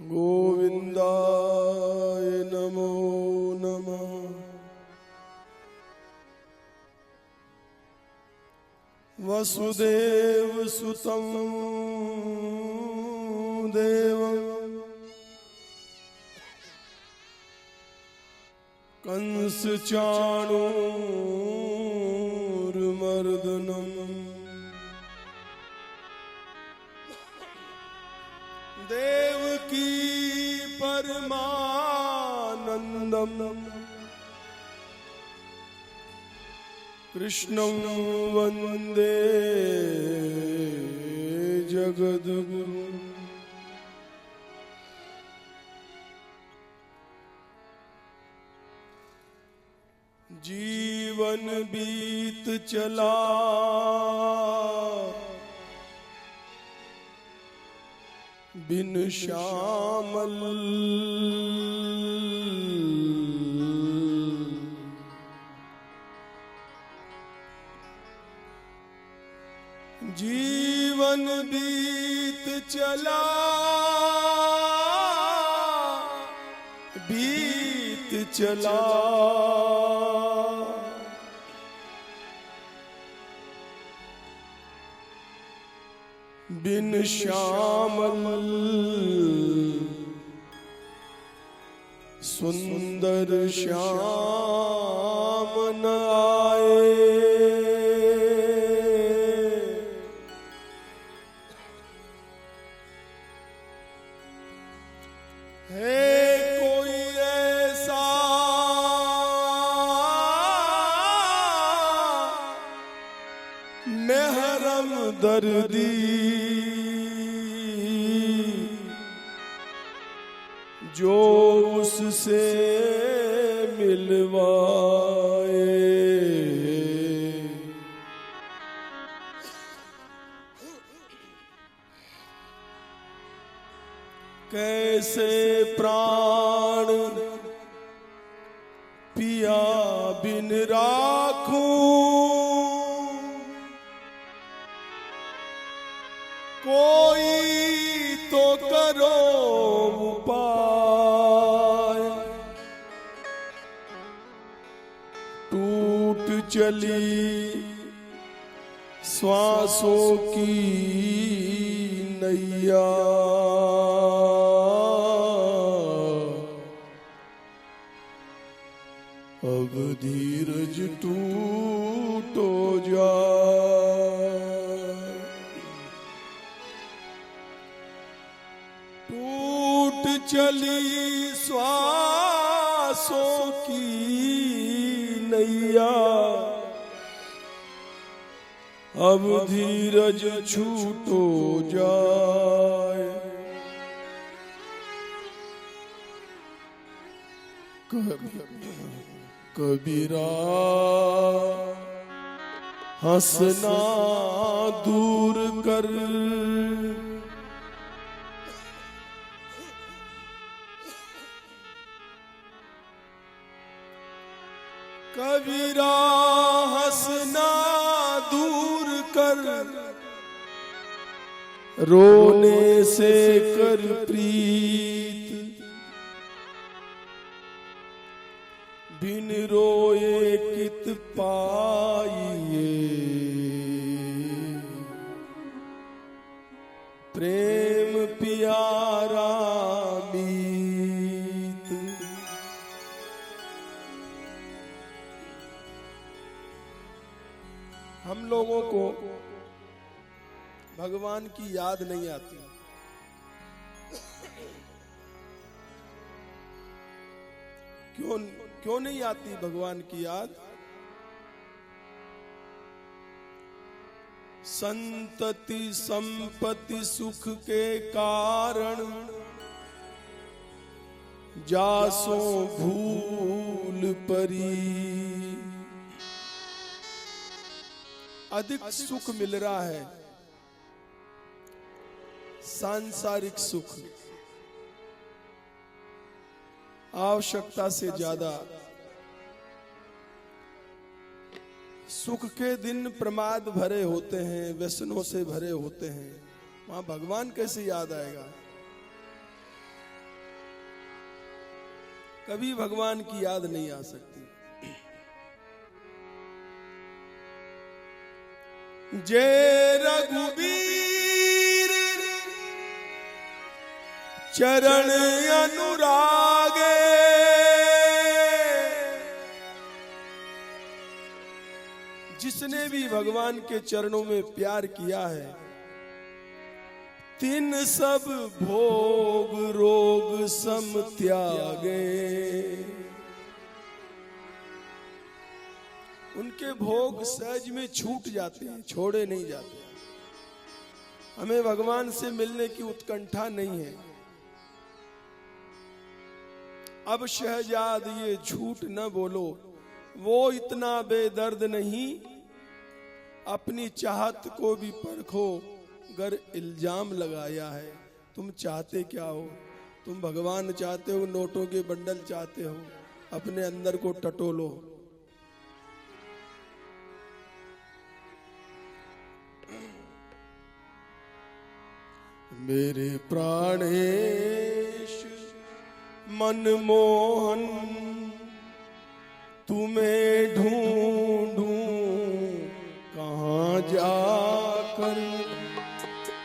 गोविंदाय नमो नमः। वसुदेव सुतं देवं कंस चाणूरमर्दनम् देवकी परमानंदम् कृष्णं वंदे जगद्गुरुम्। जीवन बीत चला बिन श्यामल, जीवन बीत चला बीत चला बिन श्यामल, सुंदर श्याम न आए। है कोई ऐसा महरम दर्दी जो उससे मिलवाए। कैसे प्राण पिया बिन राखूं, कोई तो करो उपाय। टूट चली श्वासों की नैया, अब धीरज टूटो जाए। टूट चली श्वासों की नैया, अब धीरज छूटो जाए। कबीरा हंसना दूर कर, कबीरा हंसना दूर कर, रोने से कर प्रीत, बिन रोए कित पाइए। प्रेम प्यारा मीत, हम लोगों को भगवान की याद नहीं आती। क्यों नहीं आती भगवान की याद? संतति संपत्ति सुख के कारण जासो भूल परी। अधिक सुख मिल रहा है, सांसारिक सुख, आवश्यकता से ज्यादा। सुख के दिन प्रमाद भरे होते हैं, व्यसनों से भरे होते हैं, वहां भगवान कैसे याद आएगा? कभी भगवान की याद नहीं आ सकती। जय रघुबीर चरण अनुरागे, जिसने भी भगवान के चरणों में प्यार किया है, तिन सब भोग रोग सम त्यागे। उनके भोग सहज में छूट जाते हैं, छोड़े नहीं जाते। हमें भगवान से मिलने की उत्कंठा नहीं है। अब शहजाद ये झूठ न बोलो, वो इतना बेदर्द नहीं, अपनी चाहत को भी परखो, गर इल्जाम लगाया है। तुम चाहते क्या हो? तुम भगवान चाहते हो, नोटों के बंडल चाहते हो? अपने अंदर को टटोलो। मेरे प्राणेश मनमोहन, तुम्हें ढूंढूं कहाँ जाकर,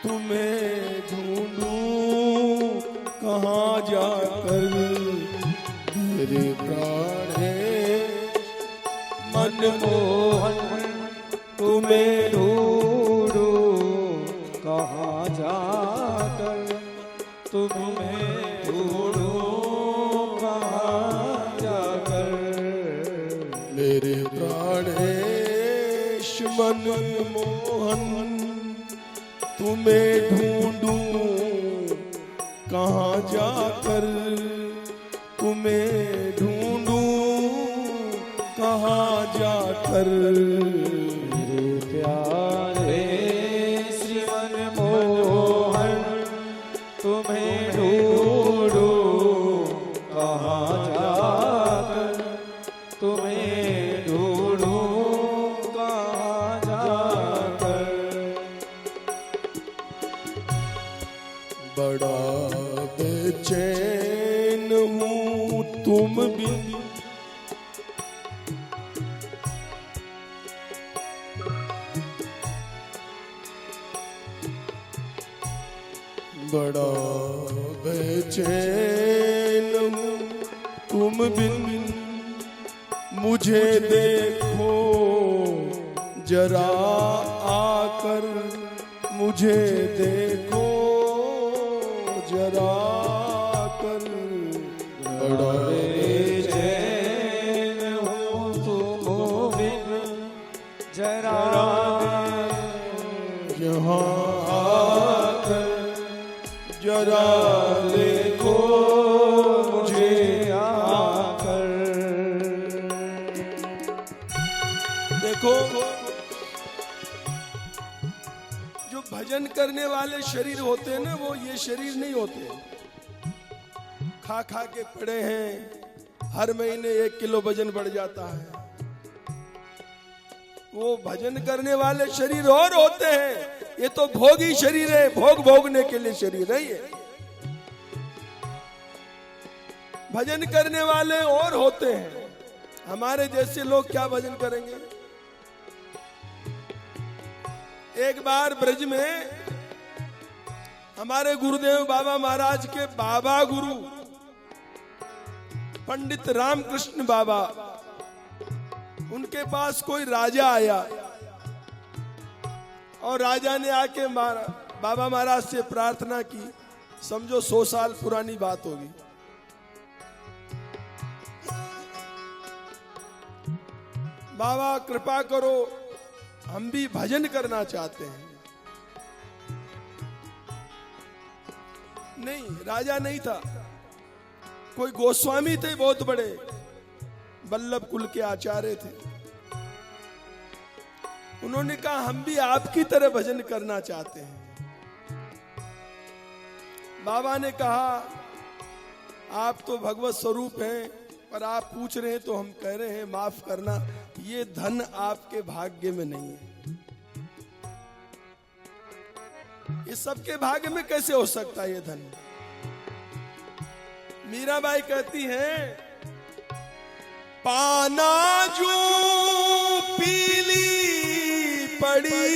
तुम्हें ढूंढूं कहाँ जाकर। मेरे प्राणेश मनमोहन, तुम्हें ढूंढूं कहाँ जाकर, तुम्हें ढूंढूं कहाँ जाकर। मेरे प्राणेश मनमोहन, तुम्हें ढूंढूं कहाँ जाकर, तुम्हें ढूंढूं कहाँ जाकर। मेरे प्यारे श्री मनमोहन, तुम्हें ढूंढूं कहाँ जाकर, तुम्हें ढूंढूं कहाँ जाकर। बड़ा बेचैन हूँ तुम बिन, बड़ा बेचैन हूँ तुम बिन। मुझे देखो जरा आकर, मुझे देखो जरा कर। बड़ा बेचैन हूँ तुम बिन, जरा यहाँ आकर जरा देखो मुझे आकर। देखो, जो भजन करने वाले शरीर होते हैं ना, वो ये शरीर नहीं होते। खा खा के पड़े हैं, हर महीने 1 किलो वजन बढ़ जाता है। वो भजन करने वाले शरीर और होते हैं, ये तो भोगी शरीर है, भोग भोगने के लिए शरीर है ये। भजन करने वाले और होते हैं। हमारे जैसे लोग क्या भजन करेंगे? एक बार ब्रज में हमारे गुरुदेव बाबा महाराज के बाबा गुरु पंडित रामकृष्ण बाबा, उनके पास कोई राजा आया और राजा ने आके बाबा महाराज से प्रार्थना की। समझो 100 साल पुरानी बात होगी। बाबा कृपा करो, हम भी भजन करना चाहते हैं। नहीं, राजा नहीं था, कोई गोस्वामी थे बहुत बड़े, वल्लभ कुल के आचार्य थे। उन्होंने कहा हम भी आपकी तरह भजन करना चाहते हैं। बाबा ने कहा आप तो भगवत स्वरूप हैं, पर आप पूछ रहे हैं तो हम कह रहे हैं माफ करना, ये धन आपके भाग्य में नहीं है। ये सबके भाग्य में कैसे हो सकता है ये धन? मीराबाई कहती हैं पाना जो पीली पड़ी,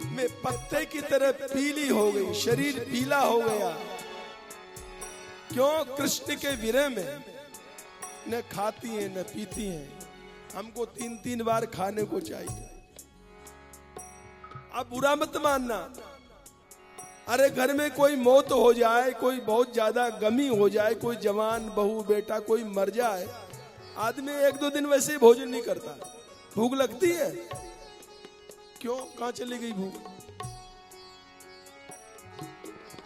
मैं पत्ते की तरह पीली हो गई, शरीर पीला हो गया। क्यों? कृष्ण के विरह में न खाती हैं न पीती हैं। हमको 3-3 बार खाने को चाहिए। अब बुरा मत मानना, अरे घर में कोई मौत हो जाए, कोई बहुत ज्यादा गमी हो जाए, कोई जवान बहू बेटा कोई मर जाए, आदमी 1-2 दिन वैसे ही भोजन नहीं करता। भूख लगती है, क्यों? कहां चली गई भूख?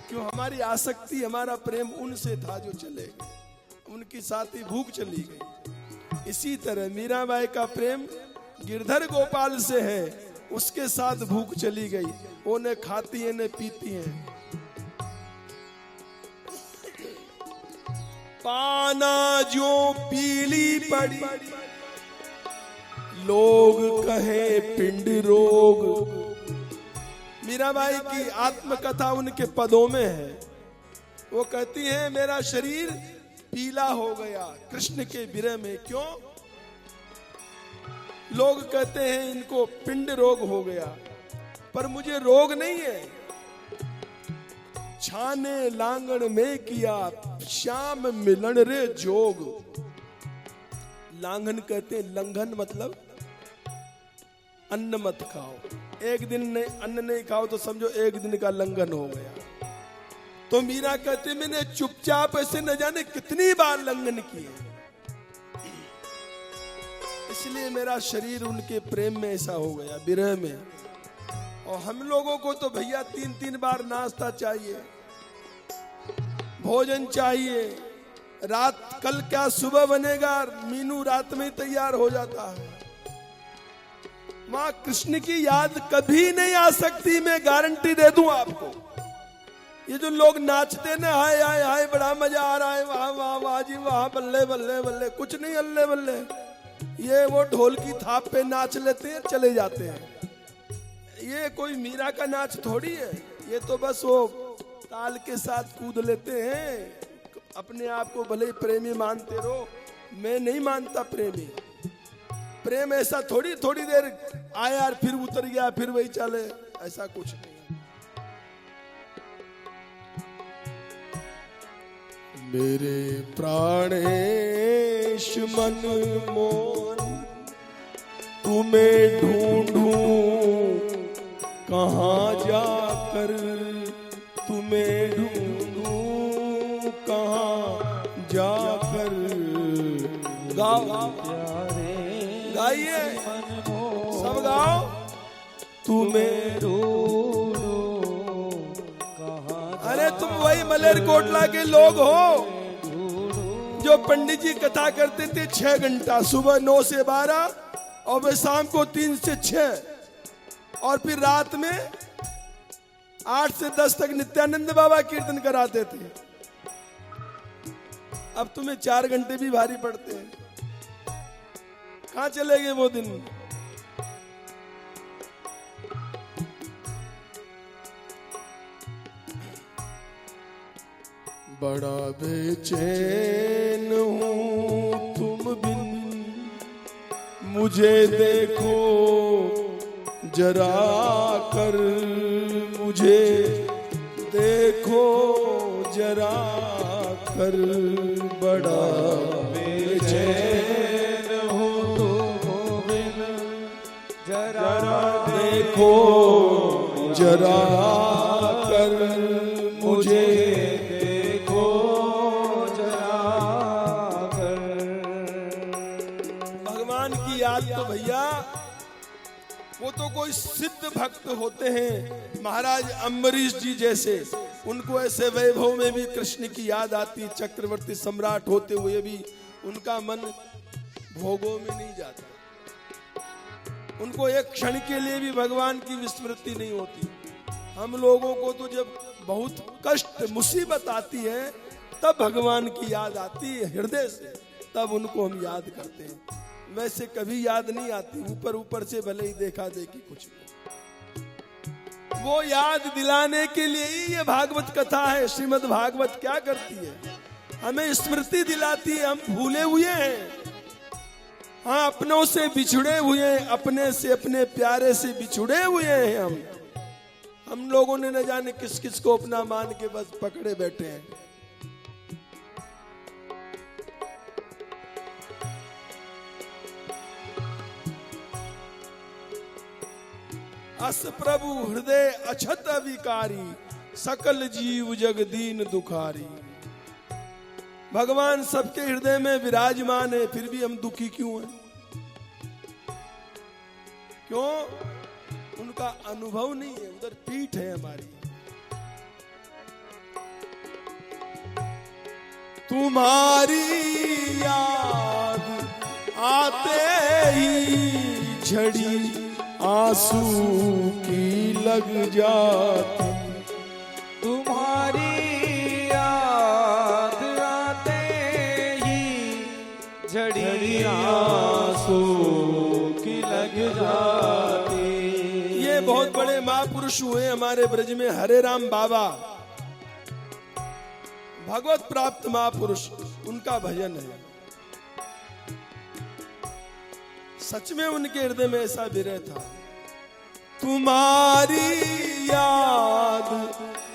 क्यों? हमारी आसक्ति, हमारा प्रेम उनसे था जो चले गए, उनकी साथ ही भूख चली गई। इसी तरह मीराबाई का प्रेम गिरधर गोपाल से है, उसके साथ भूख चली गई। वो न खाती है न पीती है। पाना जो पीली पड़ी, लोग कहे पिंड रोग। मीराबाई की आत्मकथा उनके पदों में है। वो कहती है मेरा शरीर पीला हो गया कृष्ण के विरह में। क्यों? लोग कहते हैं इनको पिंड रोग हो गया, पर मुझे रोग नहीं है। छाने लांगड़ में किया श्याम मिलन रे जोग। लांघन कहते हैं, लंघन मतलब अन्न मत खाओ। एक दिन नहीं अन्न नहीं खाओ तो समझो एक दिन का लंघन हो गया। तो मीरा कहते मैंने चुपचाप ऐसे न जाने कितनी बार लंघन किए, इसलिए मेरा शरीर उनके प्रेम में ऐसा हो गया, विरह में। और हम लोगों को तो भैया 3-3 बार नाश्ता चाहिए, भोजन चाहिए। रात कल क्या सुबह बनेगा, मीनू रात में ही तैयार हो जाता है। मां कृष्ण की याद कभी नहीं आ सकती, मैं गारंटी दे दूं आपको। ये जो लोग नाचते ना, हाय हाय हाय बड़ा मजा आ रहा है, वाह वाह वाह जी वाह, बल्ले बल्ले बल्ले, कुछ नहीं अल्ले बल्ले। ये वो ढोल की थाप पे नाच लेते हैं, चले जाते हैं। ये कोई मीरा का नाच थोड़ी है, ये तो बस वो ताल के साथ कूद लेते हैं। अपने आप को भले ही प्रेमी मानते रहो, मैं नहीं मानता प्रेमी। प्रेम ऐसा थोड़ी देर आया और फिर उतर गया, फिर वही चले, ऐसा कुछ नहीं। मेरे प्राणेश मन मोहन, तुम्हें ढूंढूं कहाँ जाकर, तुम्हें ढूंढूं कहाँ जाकर। गाओ, गाइए, सब गाओ। तुम्हें ढूंढूं कहाँ। अरे तुम वही मलेरकोटला के लोग हो जो पंडित जी कथा करते थे 6 घंटा, सुबह 9 से 12 और वे शाम को 3 से 6, और फिर रात में 8 से 10 तक नित्यानंद बाबा कीर्तन कराते थे। अब तुम्हें 4 घंटे भी भारी पड़ते हैं। कहां चले गए वो दिन? बड़ा बेचैन हूं तुम बिन, मुझे देखो जरा कर, मुझे देखो जरा कर। बड़ा बेचैन हो तुम बिन, जरा देखो जरा कर, मुझे देखो जरा कर। भगवान की याद तो भैया वो तो कोई सिद्ध भक्त होते हैं, महाराज अम्बरीश जी जैसे, उनको ऐसे वैभव में भी कृष्ण की याद आती। चक्रवर्ती सम्राट होते हुए भी उनका मन भोगों में नहीं जाता, उनको एक क्षण के लिए भी भगवान की विस्मृति नहीं होती। हम लोगों को तो जब बहुत कष्ट मुसीबत आती है तब भगवान की याद आती है हृदय से, तब उनको हम याद करते हैं, वैसे कभी याद नहीं आती। ऊपर ऊपर से भले ही देखा देखी कुछ नहीं। वो याद दिलाने के लिए ही ये भागवत कथा है। श्रीमद् भागवत क्या करती है? हमें स्मृति दिलाती है हम भूले हुए हैं। हाँ, अपनों से बिछड़े हुए हैं, अपने से अपने प्यारे से बिछड़े हुए हैं हम लोगों ने न जाने किस किस को अपना मान के बस पकड़े बैठे हैं। अस प्रभु हृदय अछत अविकारी, सकल जीव जग दीन दुखारी। भगवान सबके हृदय में विराजमान है, फिर भी हम दुखी क्यों हैं? क्यों? उनका अनुभव नहीं है, उधर पीठ है हमारी। तुम्हारी याद आते ही झड़ी आंसू की लग जाती। तुम्हारी याद आते ही झड़ी आंसू की लग जाती। ये बहुत बड़े महापुरुष हुए हमारे ब्रज में, हरे राम बाबा, भगवत प्राप्त महापुरुष, उनका भजन है। सच में उनके हृदय में ऐसा विरह था। तुम्हारी याद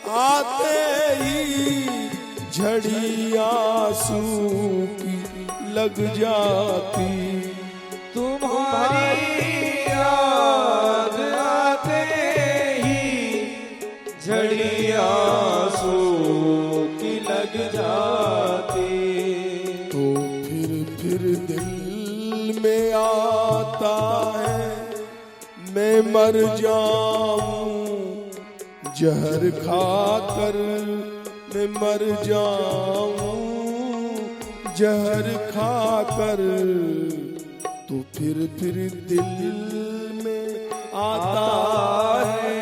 आते ही झड़ी आंसू की लग जाती। तुम्हारी याद आते ही झड़ी आंसू की लग जाती। तो फिर दिल में आता है मैं मर जाऊं जहर खाकर, मैं मर जाऊं जहर खाकर। तो फिर दिल में आता है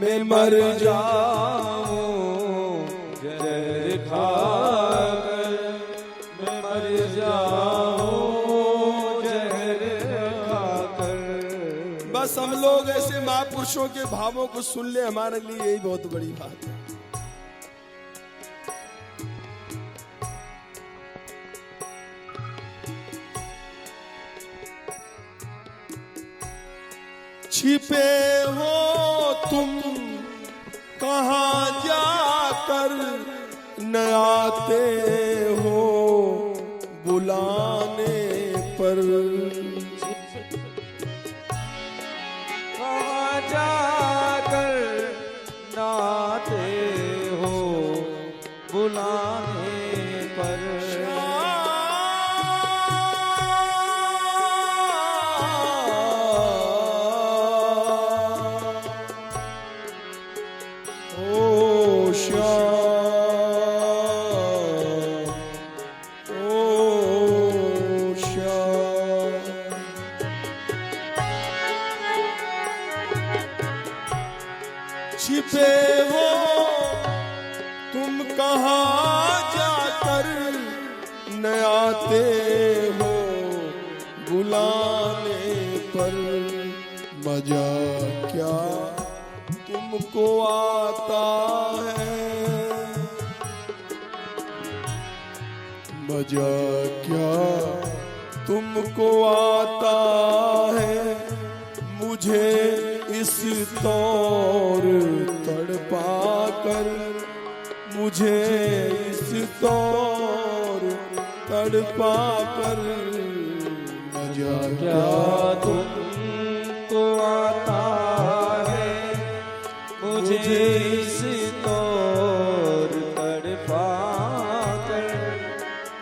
मैं मर जाऊं जहर खाकर, मैं मर जाऊं जहर खाकर। बस हम लोग ऐसे महापुरुषों के भावों को सुन ले, हमारे लिए यही बहुत बड़ी बात है। छिपे हो तुम कहाँ जाकर, न आते हो बुलाने पर। कहाँ जाकर नाते हो बुलाने पर। छिपे हो तुम कहाँ जाकर, न आते हो बुलाने पर। मजा क्या तुमको आता है, मजा क्या तुमको आता है। मुझे इस तौर तड़पा कर, मुझे इस तौर तड़पा कर। मजा क्या तुमको आता है, मुझे इस तौर तड़पा कर,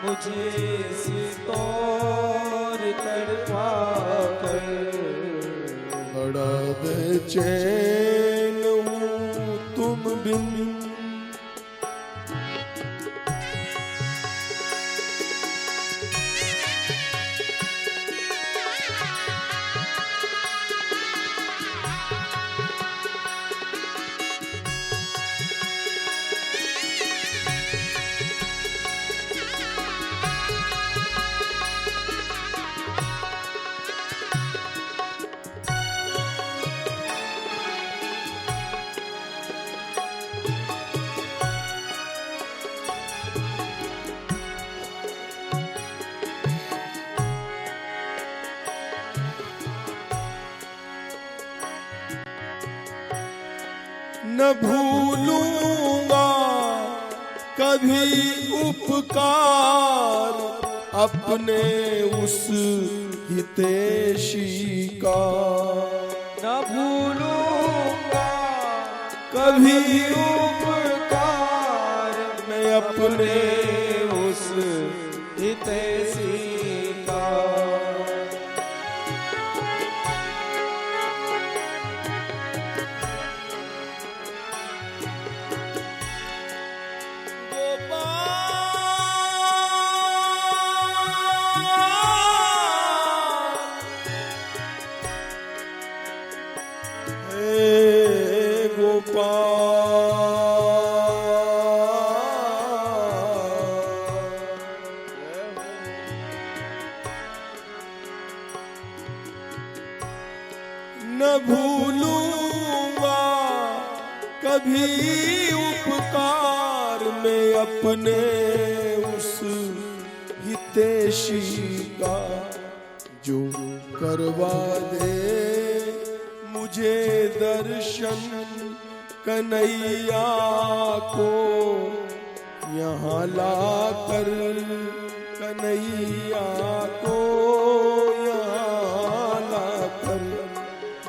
मुझे इस तौर तड़पा कर। बड़ा बेचैन हूँ तुम बिन, न भूलूंगा कभी उपकार अपने उस हितैषी का। न भूलूंगा कभी उपकार मैं अपने उस हितैषी का। न भूलूंगा कभी उपकार में अपने उस हितैषी का। जो करवा दे मुझे दर्शन कन्हैया को यहाँ लाकर, कन्हैया को यहाँ लाकर।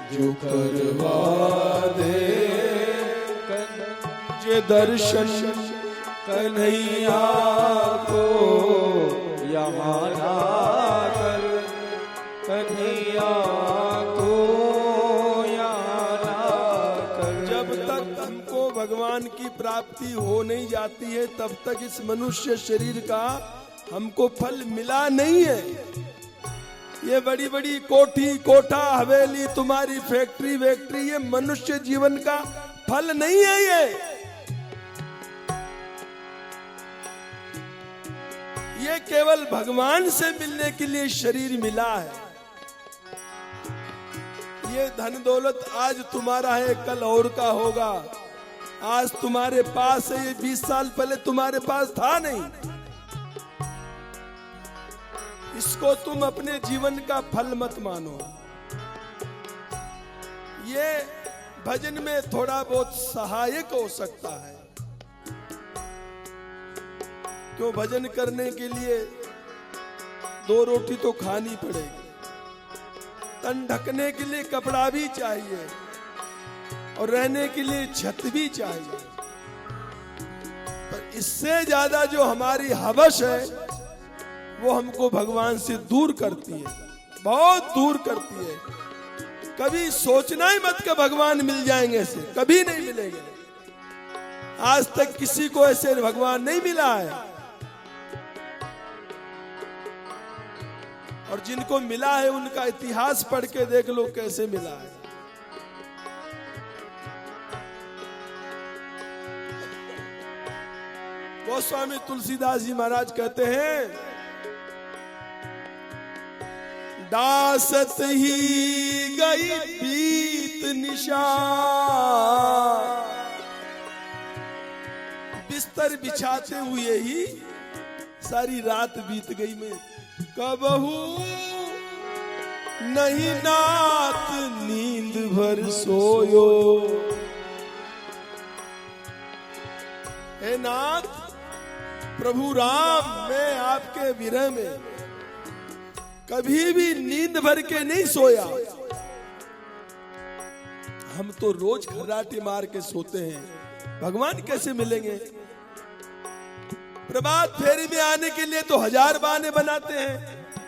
जो करवा दे मुझे दर्शन कन्हैया को यहाँ लाकर, कन्हैया को यहाँ लाकर। जब तक हमको भगवान की प्राप्ति हो नहीं जाती है तब तक इस मनुष्य शरीर का हमको फल मिला नहीं है। ये बड़ी बड़ी कोठी कोठा हवेली तुम्हारी फैक्ट्री वैक्ट्री ये मनुष्य जीवन का फल नहीं है। ये केवल भगवान से मिलने के लिए शरीर मिला है। ये धन दौलत आज तुम्हारा है कल और का होगा। आज तुम्हारे पास है, ये 20 साल पहले तुम्हारे पास था नहीं। इसको तुम अपने जीवन का फल मत मानो। ये भजन में थोड़ा बहुत सहायक हो सकता है, क्यों भजन करने के लिए 2 रोटी तो खानी पड़ेगी, तन ढकने के लिए कपड़ा भी चाहिए और रहने के लिए छत भी चाहिए। पर इससे ज्यादा जो हमारी हवस है वो हमको भगवान से दूर करती है, बहुत दूर करती है। कभी सोचना ही मत कि भगवान मिल जाएंगे, ऐसे कभी नहीं मिलेंगे। आज तक किसी को ऐसे भगवान नहीं मिला है, और जिनको मिला है उनका इतिहास पढ़ के देख लो कैसे मिला है। गोस्वामी तुलसीदास जी महाराज कहते हैं, दासत ही गई बीत निशा, बिस्तर बिछाते हुए ही सारी रात बीत गई। मैं कबहू नहीं नाथ नींद भर सोयो। हे नाथ प्रभु राम, मैं आपके विरह में कभी भी नींद भर के नहीं सोया। हम तो रोज खर्राटे मार के सोते हैं, भगवान कैसे मिलेंगे? प्रभात फेरी में आने के लिए तो 1000 बहाने बनाते हैं।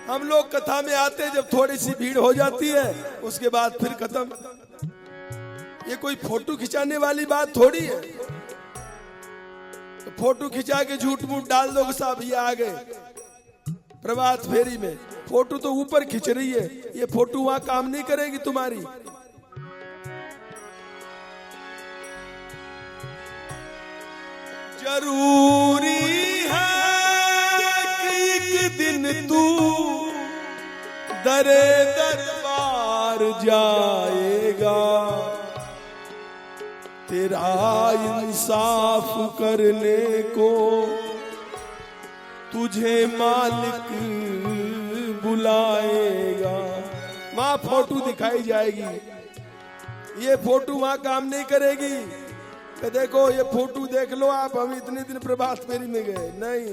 हम लोग कथा में आते हैं जब थोड़ी सी भीड़ हो जाती है, उसके बाद फिर खत्म। ये कोई फोटो खिंचाने वाली बात थोड़ी है। तो फोटो खिंचा के झूठ मूठ डाल दो साहब ये आ गए। प्रभात फेरी में फोटो तो ऊपर खिंच रही है, ये फोटो वहां काम नहीं करेगी तुम्हारी। जरूरी है कि एक दिन तू दरे दरबार जाएगा, तेरा इंसाफ करने को तुझे मालिक बुलाएगा। वहां फोटो दिखाई जाएगी, ये फोटो वहां काम नहीं करेगी। कि देखो ये फोटो देख लो आप, हम इतने दिन प्रभात फेरी में गए। नहीं,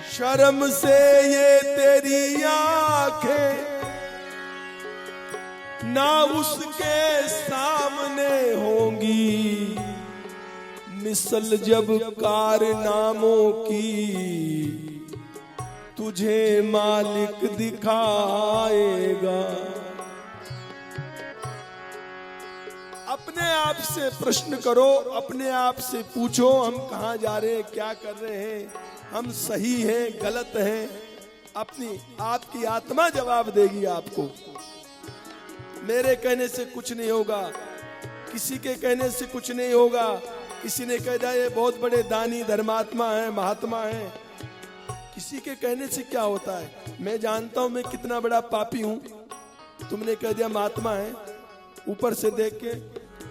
शर्म से ये तेरी आंखें ना उसके सामने होंगी, मिसल जब कारनामों की तुझे मालिक दिखाएगा। अपने आप से प्रश्न करो, अपने आप से पूछो, हम कहाँ जा रहे हैं, क्या कर रहे हैं, हम सही हैं, गलत हैं। अपनी आपकी आत्मा जवाब देगी आपको। मेरे कहने से कुछ नहीं होगा, किसी के कहने से कुछ नहीं होगा। किसी ने कह दिया ये बहुत बड़े दानी धर्मात्मा हैं, महात्मा हैं, किसी के कहने से क्या होता है। मैं जानता हूं मैं कितना बड़ा पापी हूं, तुमने कह दिया महात्मा है ऊपर से देख के,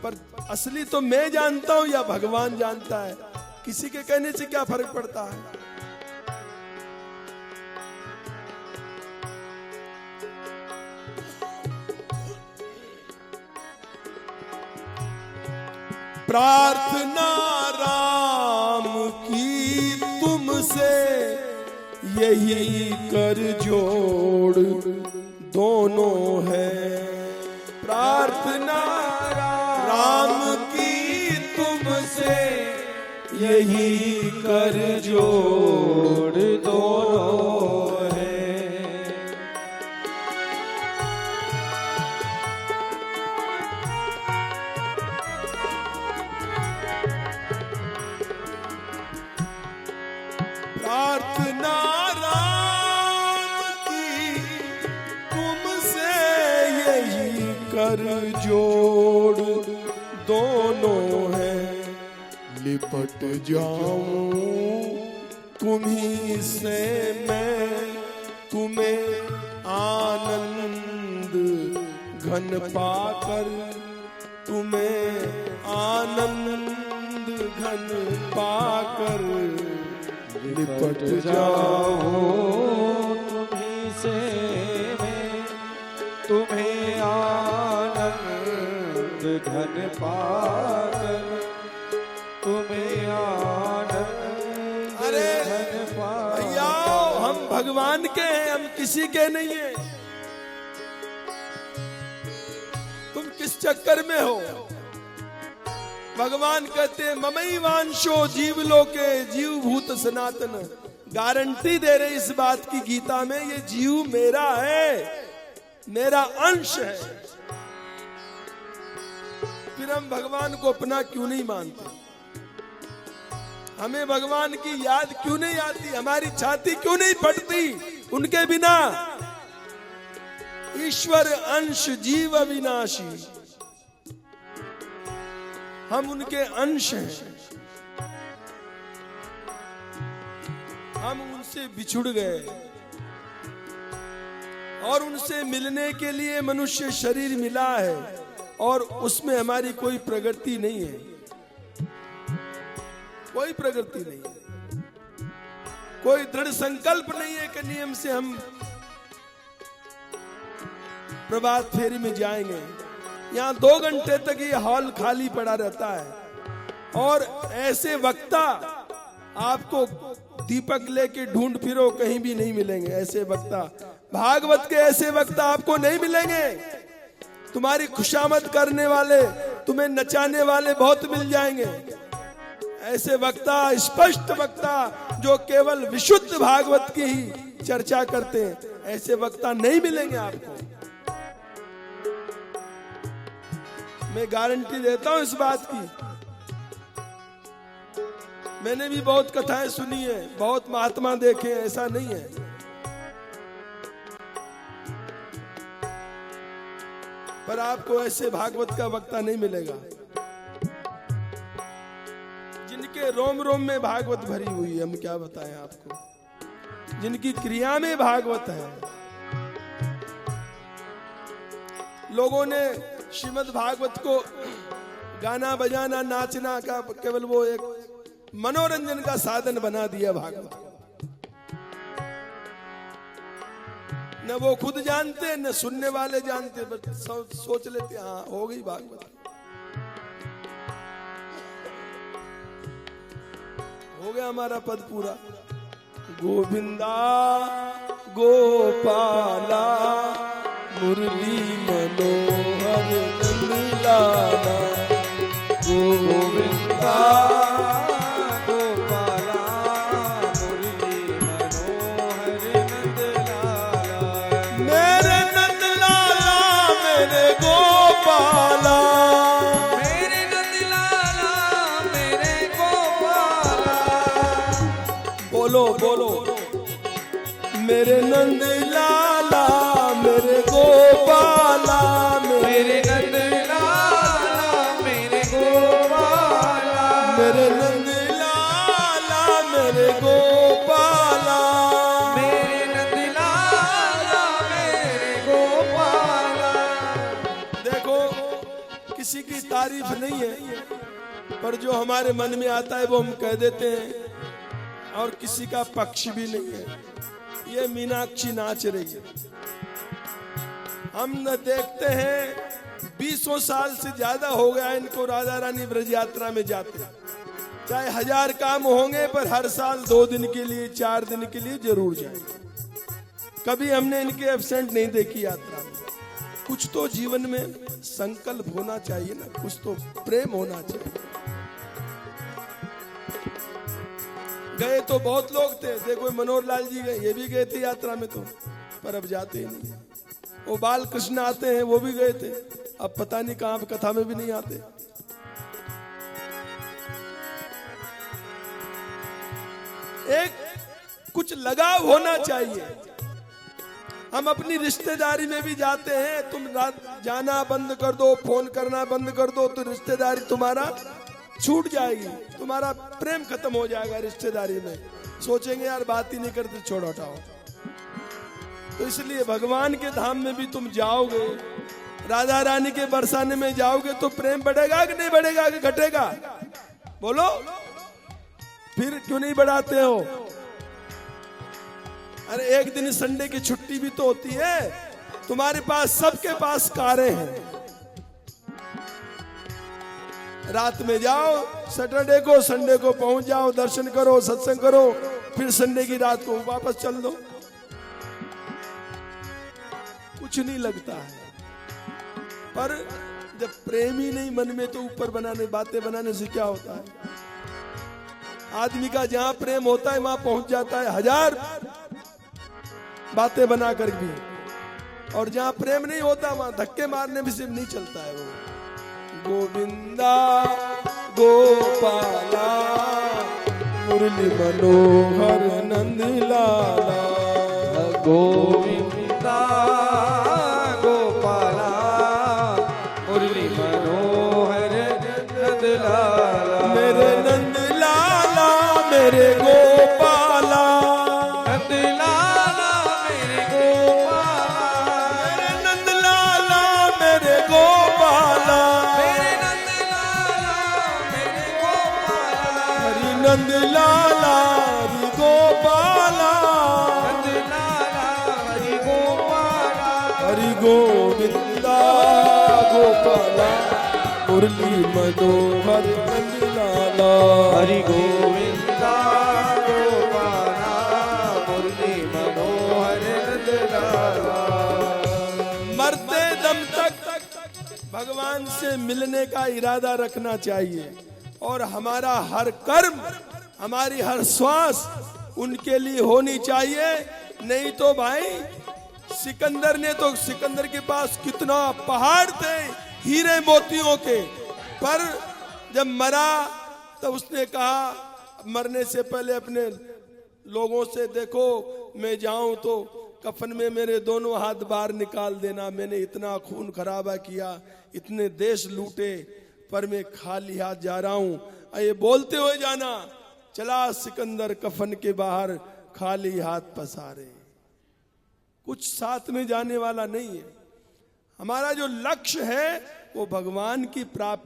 पर असली तो मैं जानता हूं या भगवान जानता है। किसी के कहने से क्या फर्क पड़ता है। प्रार्थना राम की तुमसे यही कर जोड़ दोनों है। प्रार्थना राम की तुमसे यही कर जोड़ दोनों है। प्रार्थना राम की तुमसे यही कर जोड़ दोनों है। लिपट जाऊं तुम्हीं से मैं, तुम्हें आनंद घन पाकर, तुम्हें आनंद घन पाकर लिपट जाऊं तुम्हीं से मैं, तुम्हें आनंद घन पाकर, तुम्हें आनंद घन पाकर। भैया हम भगवान के हैं, हम किसी के नहीं हैं। तुम किस चक्कर में हो। भगवान कहते हैं ममई वांशो जीव लोके जीव भूत सनातन। गारंटी दे रहे इस बात की गीता में, ये जीव मेरा है, मेरा अंश है। फिर हम भगवान को अपना क्यों नहीं मानते। हमें भगवान की याद क्यों नहीं आती, हमारी छाती क्यों नहीं फटती उनके बिना। ईश्वर अंश जीव अविनाशी, हम उनके अंश हैं। हम उनसे बिछुड़ गए और उनसे मिलने के लिए मनुष्य शरीर मिला है और उसमें हमारी कोई प्रगति नहीं है, कोई प्रगति नहीं है, कोई दृढ़ संकल्प नहीं है कि नियम से हम प्रभात फेरी में जाएंगे। यहाँ 2 घंटे तक ये हॉल खाली पड़ा रहता है और ऐसे वक्ता आपको दीपक लेके ढूंढ फिरो कहीं भी नहीं मिलेंगे। ऐसे वक्ता, भागवत के ऐसे वक्ता आपको नहीं मिलेंगे। तुम्हारी खुशामद करने वाले, तुम्हें नचाने वाले बहुत मिल जाएंगे। ऐसे वक्ता, स्पष्ट वक्ता जो केवल विशुद्ध भागवत की ही चर्चा करते हैं, ऐसे वक्ता नहीं मिलेंगे आपको। मैं गारंटी देता हूं इस बात की। मैंने भी बहुत कथाएं सुनी है, बहुत महात्मा देखे हैं, ऐसा नहीं है। पर आपको ऐसे भागवत का वक्ता नहीं मिलेगा जिनके रोम रोम में भागवत भरी हुई है। हम क्या बताएं आपको, जिनकी क्रिया में भागवत है। लोगों ने श्रीमद् भागवत को गाना बजाना नाचना का केवल वो एक मनोरंजन का साधन बना दिया। भागवत न वो खुद जानते न सुनने वाले जानते, बस सोच लेते हाँ हो गई भागवत। हो गया हमारा पद पूरा। गोविंदा गोपाला मुरली मनोहर नंदलाला। गोविंदा गोपाला मुरली मनोहर नंदलाला। मेरे नंदलाला मेरे गोपाला, मेरे नंदलाला मेरे गोपाला। बोलो बोलो। मेरे नंदलाला मेरे गोपाला, मेरे नंदलाला मेरे गोपाला। मेरे नंदलाला मेरे गोपाला। मेरे नंदलाला मेरे गोपाला। देखो किसी की तारीफ नहीं है, पर जो हमारे मन में आता है वो हम कह देते हैं, और किसी का पक्ष भी नहीं है। ये मीनाक्षी नाच रही है, हम न देखते हैं 20 साल से ज्यादा हो गया इनको राधा रानी ब्रज यात्रा में जाते। चाहे 1000 काम होंगे, पर हर साल 2 दिन के लिए 4 दिन के लिए जरूर जाएंगे। कभी हमने इनके एब्सेंट नहीं देखी यात्रा में। कुछ तो जीवन में संकल्प होना चाहिए ना, कुछ तो प्रेम होना चाहिए। गए तो बहुत लोग थे, देखो मनोहर लाल जी गए, ये भी गए थे यात्रा में तो, पर अब जाते ही नहीं। वो बाल कृष्ण आते हैं, वो भी गए थे, अब पता नहीं कहां पे, कथा में भी नहीं आते। एक कुछ लगाव होना चाहिए। हम अपनी रिश्तेदारी में भी जाते हैं, तुम जाना बंद कर दो, फोन करना बंद कर दो, तो रिश्तेदारी तुम्हारा छूट जाएगी, तुम्हारा प्रेम खत्म हो जाएगा रिश्तेदारी में। सोचेंगे यार बात ही नहीं करते, छोड़ो हटाओ। तो इसलिए भगवान के धाम में भी तुम जाओगे, राधा रानी के बरसाने में जाओगे, तो प्रेम बढ़ेगा कि नहीं बढ़ेगा कि घटेगा? बोलो, फिर क्यों नहीं बढ़ाते हो? अरे एक दिन संडे की छुट्टी भी तो होती है। तुम्हारे पास, सबके पास कारें हैं, रात में जाओ, सैटरडे को संडे को पहुंच जाओ, दर्शन करो, सत्संग करो, फिर संडे की रात को वापस चल दो। कुछ नहीं लगता है। पर जब प्रेम ही नहीं मन में, तो ऊपर बनाने, बातें बनाने से क्या होता है? आदमी का जहां प्रेम होता है वहां पहुंच जाता है 1000 बातें बनाकर भी, और जहां प्रेम नहीं होता वहां धक्के मारने भी सिर्फ नहीं चलता है वो। गोविंदा गोपाला मुरली मनोहर नंदलाला। गोविंदा गोपाला मुरली मनोहर नंदलाला। मेरे नंदलाला मेरे गोपाला, नंदलाला मेरे गोपाला। मेरे नंदलाला मेरे गोपाला। मेरे नंदलाला मेरे गोपाला। हरि नंदलाला हरि गोपाला। नंदलाला हरि गोपाला। हरि गोविंदा गोपाला मुरली मनोहर नंदलाला। हरि गोविंदा गोपाला मुरली मनोहर नंदलाला। मरते दम तक भगवान से मिलने का इरादा रखना चाहिए, और हमारा हर कर्म, हमारी हर श्वास उनके लिए होनी चाहिए। नहीं तो भाई, सिकंदर ने तो, सिकंदर के पास कितना पहाड़ थे हीरे मोतियों के, पर जब मरा तब उसने कहा मरने से पहले अपने लोगों से, देखो मैं जाऊं तो कफन में मेरे दोनों हाथ बाहर निकाल देना। मैंने इतना खून खराबा किया, इतने देश लूटे, पर मैं खाली हाथ जा रहा हूं। ये बोलते हुए जाना, चला सिकंदर कफन के बाहर खाली हाथ पसारे। कुछ साथ में जाने वाला नहीं है। हमारा जो लक्ष्य है वो भगवान की प्राप्ति